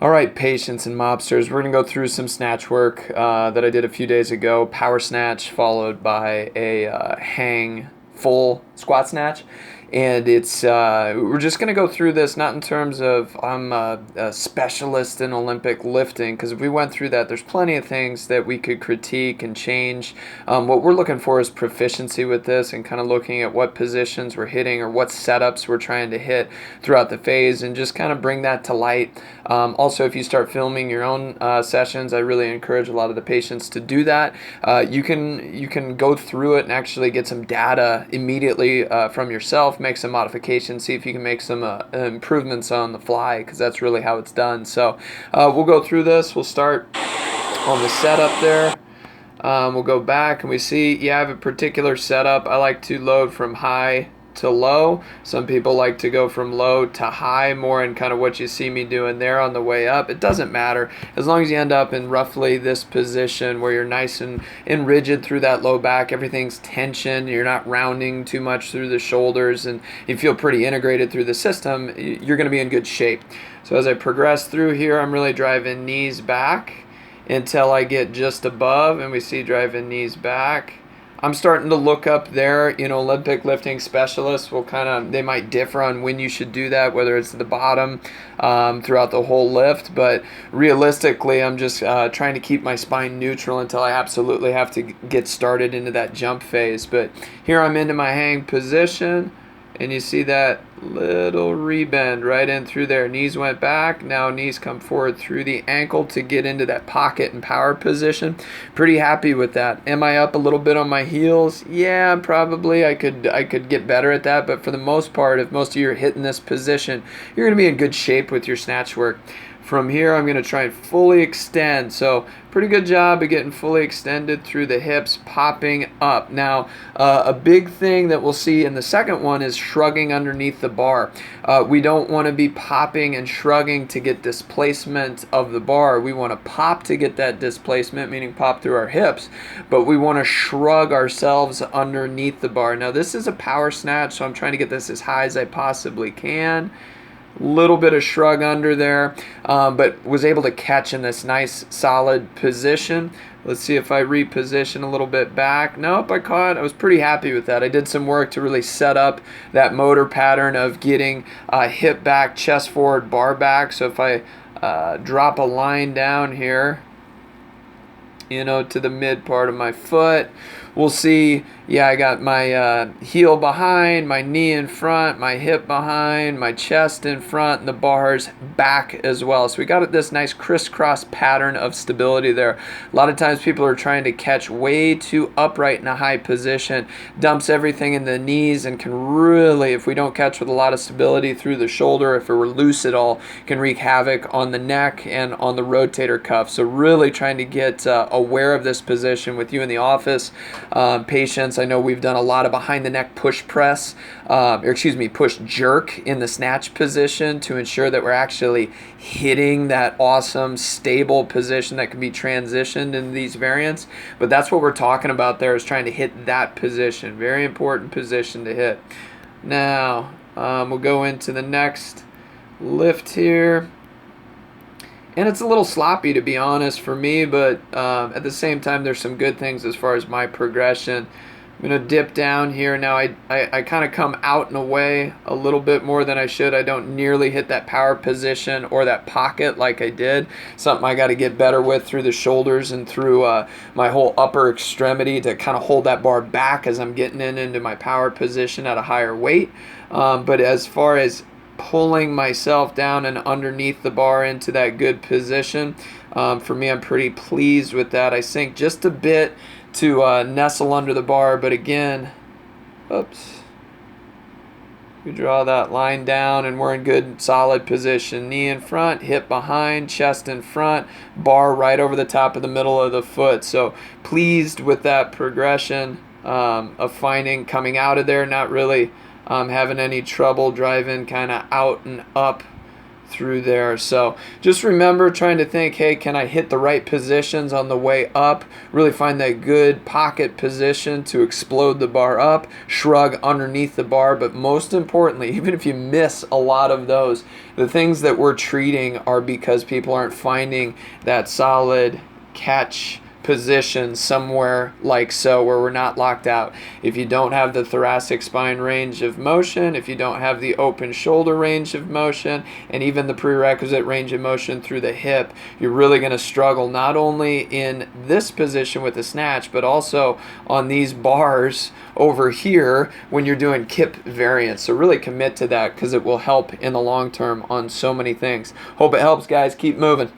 All right, patients and mobsters, we're going to go through some snatch work that I did a few days ago. Power snatch followed by a hang full squat snatch. And we're just going to go through this not in terms of I'm a specialist in Olympic lifting, because if we went through that, there's plenty of things that we could critique and change. What we're looking for is proficiency with this and kind of looking at what positions we're hitting or what setups we're trying to hit throughout the phase and just kind of bring that to light. Also, if you start filming your own sessions, I really encourage a lot of the patients to do that. You can go through it and actually get some data immediately from yourself, make some modifications, see if you can make some improvements on the fly, because that's really how it's done. So we'll go through this. We'll start on the setup there. We'll go back and we see, I have a particular setup. I like to load from high to low. Some people like to go from low to high, more in kind of what you see me doing there on the way up. It doesn't matter as long as you end up in roughly this position where you're nice and rigid through that low back. Everything's tension. You're not rounding too much through the shoulders, and you feel pretty integrated through the system. You're going to be in good shape. So as I progress through here, I'm really driving knees back until I get just above, and we see driving knees back. I'm starting to look up there. Olympic lifting specialists will they might differ on when you should do that, whether it's the bottom throughout the whole lift. But realistically, I'm just trying to keep my spine neutral until I absolutely have to get started into that jump phase. But here I'm into my hang position, and you see that little rebend right in through there. Knees went back. Now knees come forward through the ankle to get into that pocket and power position. Pretty happy with that. Am I up a little bit on my heels? Yeah, probably. I could get better at that. But for the most part, if most of you are hitting this position, you're going to be in good shape with your snatch work. From here, I'm going to try and fully extend. So pretty good job of getting fully extended through the hips, popping up. Now, a big thing that we'll see in the second one is shrugging underneath the bar. We don't want to be popping and shrugging to get displacement of the bar. We want to pop to get that displacement, meaning pop through our hips, but we want to shrug ourselves underneath the bar. Now, this is a power snatch, so I'm trying to get this as high as I possibly can. Little bit of shrug under there, but was able to catch in this nice solid position. Let's see if I reposition a little bit back. Nope, I caught. I was pretty happy with that. I did some work to really set up that motor pattern of getting hip back, chest forward, bar back. So if I drop a line down here, to the mid part of my foot, we'll see, I got my heel behind, my knee in front, my hip behind, my chest in front, and the bars back as well. So we got this nice crisscross pattern of stability there. A lot of times people are trying to catch way too upright in a high position, dumps everything in the knees, and can really, if we don't catch with a lot of stability through the shoulder, if it were loose at all, can wreak havoc on the neck and on the rotator cuff. So really trying to get aware of this position with you in the office. Patients, I know we've done a lot of behind the neck push press, push jerk in the snatch position to ensure that we're actually hitting that awesome stable position that can be transitioned in these variants. But that's what we're talking about there, is trying to hit that position. Very important position to hit. Now, we'll go into the next lift here. And it's a little sloppy, to be honest, for me, but at the same time, there's some good things as far as my progression. I'm going to dip down here. Now, I kind of come out and away a little bit more than I should. I don't nearly hit that power position or that pocket like I did. Something I got to get better with through the shoulders and through my whole upper extremity to kind of hold that bar back as I'm getting into my power position at a higher weight. But as far as pulling myself down and underneath the bar into that good position, for me, I'm pretty pleased with that. I sink just a bit to nestle under the bar, but again, we draw that line down and we're in good solid position. Knee in front, hip behind, chest in front, bar right over the top of the middle of the foot. So pleased with that progression of finding coming out of there, not really having any trouble driving kind of out and up through there. So just remember trying to think, hey, can I hit the right positions on the way up? Really find that good pocket position to explode the bar up, shrug underneath the bar. But most importantly, even if you miss a lot of those, the things that we're treating are because people aren't finding that solid catch position somewhere like so, where we're not locked out. If you don't have the thoracic spine range of motion, if you don't have the open shoulder range of motion, and even the prerequisite range of motion through the hip, you're really going to struggle not only in this position with the snatch, but also on these bars over here when you're doing kip variants. So really commit to that, because it will help in the long term on so many things. Hope it helps, guys. Keep moving.